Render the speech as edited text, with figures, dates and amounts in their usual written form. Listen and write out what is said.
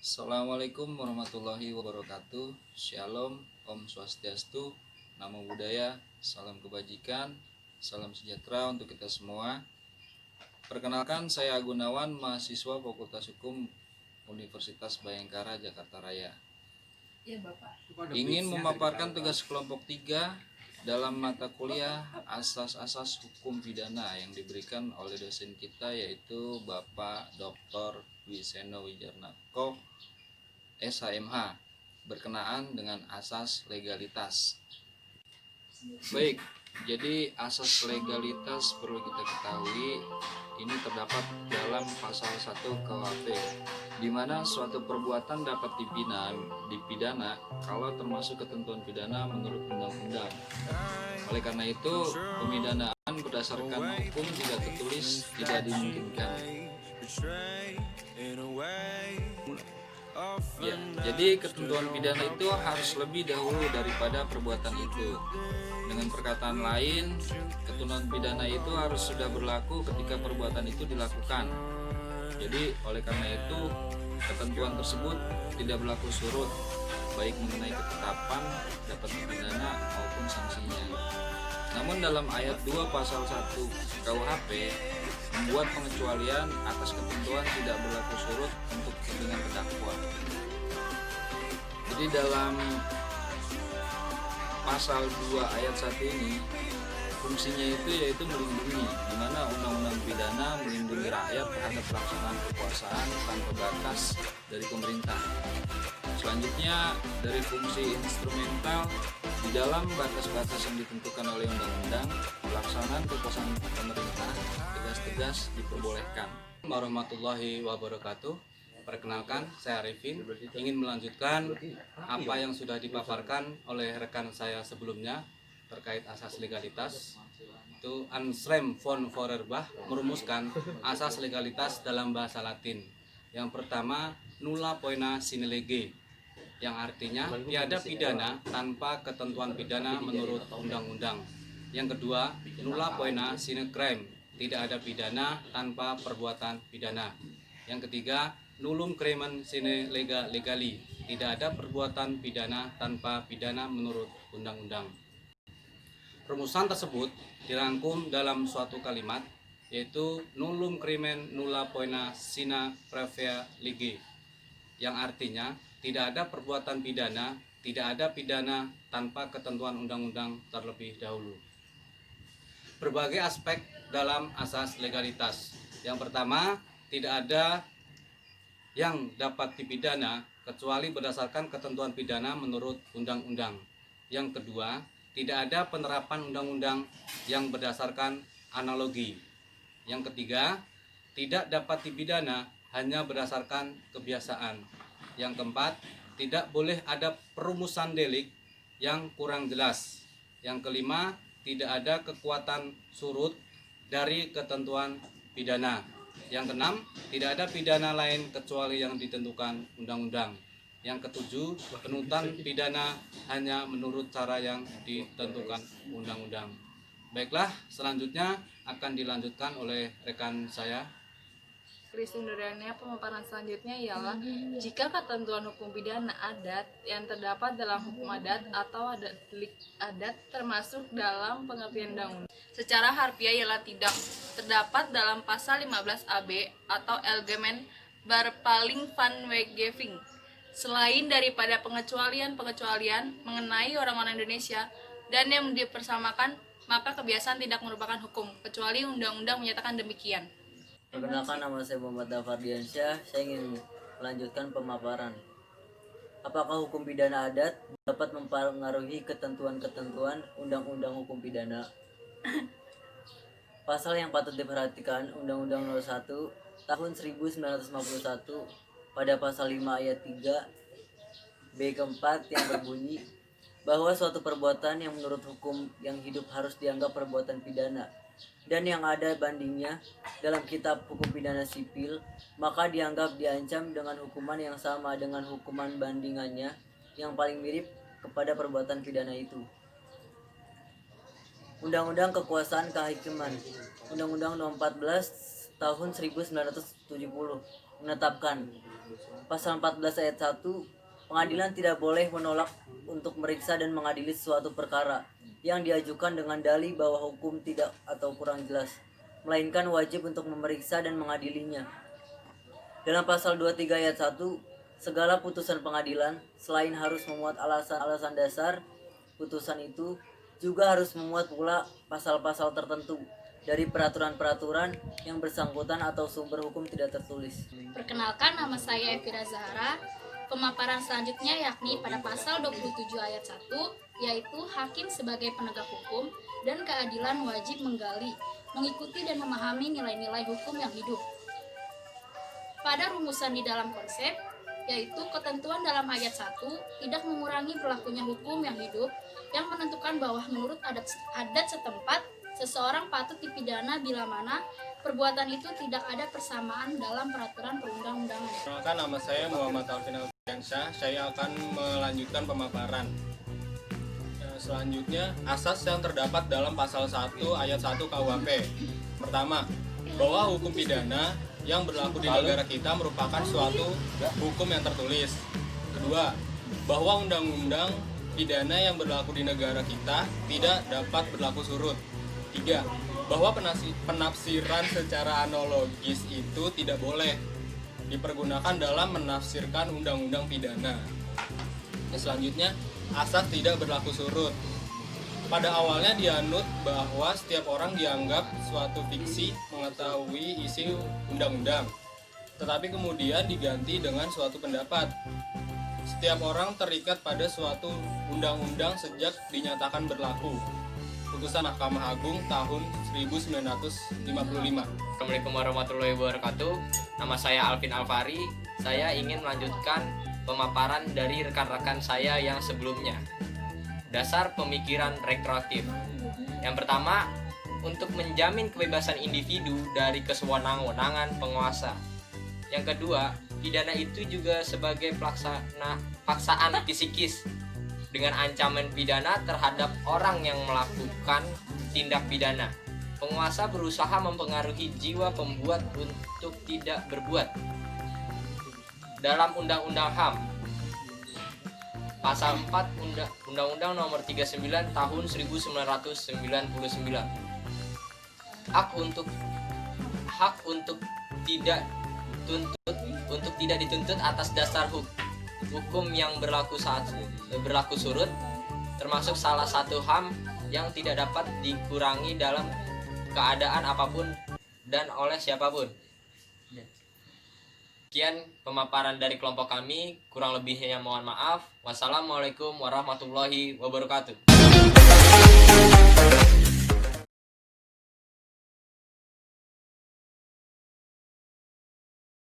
Assalamualaikum warahmatullahi wabarakatuh. Shalom, Om Swastiastu, Namo Buddhaya, salam kebajikan, salam sejahtera untuk kita semua. Perkenalkan, saya Gunawan, mahasiswa Fakultas Hukum Universitas Bhayangkara, Jakarta Raya. Ya, Bapak. Ingin memaparkan tugas kelompok 3 dalam mata kuliah asas-asas hukum pidana yang diberikan oleh dosen kita, yaitu Bapak Dr. Wiseno Wijarnako, SHMH, berkenaan dengan asas legalitas. Baik, jadi asas legalitas perlu kita ketahui ini terdapat dalam pasal 1 KUHP, di mana suatu perbuatan dapat dipidana kalau termasuk ketentuan pidana menurut undang-undang. Oleh karena itu, pemidanaan berdasarkan hukum tidak tertulis tidak dimungkinkan. Ya, jadi ketentuan pidana itu harus lebih dahulu daripada perbuatan itu. Dengan perkataan lain, ketentuan pidana itu harus sudah berlaku ketika perbuatan itu dilakukan. Jadi oleh karena itu, ketentuan tersebut tidak berlaku surut, baik mengenai ketetapan dapat dipidana maupun sanksinya. Namun dalam ayat 2 pasal 1 KUHP membuat pengecualian atas ketentuan tidak berlaku surut untuk kepentingan terdakwa. Jadi dalam pasal 2 ayat 1 ini fungsinya itu yaitu melindungi, di mana undang-undang pidana melindungi rakyat terhadap pelaksanaan kekuasaan tanpa batas dari pemerintah. Selanjutnya, dari fungsi instrumental, di dalam batas-batas yang ditentukan oleh undang-undang, pelaksanaan kekuasaan pemerintah tegas-tegas diperbolehkan. Warahmatullahi wabarakatuh. Perkenalkan, saya Arifin, ingin melanjutkan apa yang sudah dipaparkan oleh rekan saya sebelumnya terkait asas legalitas. Itu Anselm von Feuerbach merumuskan asas legalitas dalam bahasa Latin. Yang pertama, nulla poena sine lege, yang artinya tiada pidana tanpa ketentuan pidana menurut undang-undang. Yang kedua, nulla poena sine crime, tidak ada pidana tanpa perbuatan pidana. Yang ketiga, nullum crimen sine lega legali, tidak ada perbuatan pidana tanpa pidana menurut undang-undang. Rumusan tersebut dirangkum dalam suatu kalimat, yaitu nullum crimen nulla poena sine previa lege, yang artinya tidak ada perbuatan pidana, tidak ada pidana tanpa ketentuan undang-undang terlebih dahulu. Berbagai aspek dalam asas legalitas. Yang pertama, tidak ada yang dapat dipidana kecuali berdasarkan ketentuan pidana menurut undang-undang. Yang kedua, tidak ada penerapan undang-undang yang berdasarkan analogi. Yang ketiga, tidak dapat dipidana hanya berdasarkan kebiasaan. Yang keempat, tidak boleh ada perumusan delik yang kurang jelas. Yang kelima, tidak ada kekuatan surut dari ketentuan pidana. Yang keenam, tidak ada pidana lain kecuali yang ditentukan undang-undang. Yang ketujuh, penuntut pidana hanya menurut cara yang ditentukan undang-undang. Baiklah, selanjutnya akan dilanjutkan oleh rekan saya. Kesimpulannya, pemaparan selanjutnya ialah jika ketentuan hukum pidana adat yang terdapat dalam hukum adat atau delik adat termasuk dalam pengertian undang-undang secara harfiah ialah tidak terdapat dalam pasal 15 AB atau Algemeen Bepaling van Wetgeving, selain daripada pengecualian mengenai orang-orang Indonesia dan yang dipersamakan, maka kebiasaan tidak merupakan hukum kecuali undang-undang menyatakan demikian. Perkenalkan, nama saya Muhammad Dafardiansyah. Saya ingin melanjutkan pemaparan. Apakah hukum pidana adat dapat mempengaruhi ketentuan-ketentuan Undang-Undang Hukum Pidana? Pasal yang patut diperhatikan Undang-Undang Nomor 1 Tahun 1951 pada pasal 5 ayat 3 B keempat yang berbunyi bahwa suatu perbuatan yang menurut hukum yang hidup harus dianggap perbuatan pidana dan yang ada bandingnya dalam kitab hukum pidana sipil, maka dianggap diancam dengan hukuman yang sama dengan hukuman bandingannya yang paling mirip kepada perbuatan pidana itu. Undang-Undang Kekuasaan Kehakiman, Undang-Undang Nomor 14 Tahun 1970 menetapkan. Pasal 14 ayat 1, pengadilan tidak boleh menolak untuk meriksa dan mengadili suatu perkara yang diajukan dengan dalih bahwa hukum tidak atau kurang jelas, melainkan wajib untuk memeriksa dan mengadilinya. Dalam pasal 23 ayat 1, segala putusan pengadilan selain harus memuat alasan-alasan dasar putusan itu juga harus memuat pula pasal-pasal tertentu dari peraturan-peraturan yang bersangkutan atau sumber hukum tidak tertulis. Perkenalkan, nama saya Evira Zahara. Pemaparan selanjutnya yakni pada pasal 27 ayat 1, yaitu hakim sebagai penegak hukum dan keadilan wajib menggali, mengikuti dan memahami nilai-nilai hukum yang hidup. Pada rumusan di dalam konsep, yaitu ketentuan dalam ayat 1 tidak mengurangi berlakunya hukum yang hidup yang menentukan bahwa menurut adat setempat seseorang patut dipidana bila mana perbuatan itu tidak ada persamaan dalam peraturan perundang-undangan. Perkenalkan, nama saya Muhammad Alvin Alfiansyah. Saya akan melanjutkan pemaparan. Selanjutnya, asas yang terdapat dalam pasal 1 ayat 1 KUHP. Pertama, bahwa hukum pidana yang berlaku di negara kita merupakan suatu hukum yang tertulis. Kedua, bahwa undang-undang pidana yang berlaku di negara kita tidak dapat berlaku surut. Tiga, bahwa penafsiran secara analogis itu tidak boleh dipergunakan dalam menafsirkan undang-undang pidana. Selanjutnya, asas tidak berlaku surut. Pada awalnya dianut bahwa setiap orang dianggap suatu fiksi mengetahui isi undang-undang, tetapi kemudian diganti dengan suatu pendapat. Setiap orang terikat pada suatu undang-undang sejak dinyatakan berlaku. Putusan Mahkamah Agung tahun 1955. Assalamualaikum warahmatullahi wabarakatuh. Nama saya Alvin Alfari. Saya ingin melanjutkan pemaparan dari rekan-rekan saya yang sebelumnya. Dasar pemikiran retroaktif. Yang pertama, untuk menjamin kebebasan individu dari kesewenang-wenangan penguasa. Yang kedua, pidana itu juga sebagai paksaan psikis dengan ancaman pidana terhadap orang yang melakukan tindak pidana. Penguasa berusaha mempengaruhi jiwa pembuat untuk tidak berbuat. Dalam Undang-Undang HAM, Pasal 4 Undang-Undang Nomor 39 Tahun 1999. Hak untuk tidak dituntut atas dasar hukum yang berlaku surut, termasuk salah satu HAM yang tidak dapat dikurangi dalam keadaan apapun dan oleh siapapun. Sekian pemaparan dari kelompok kami, kurang lebihnya mohon maaf. Wassalamualaikum warahmatullahi wabarakatuh.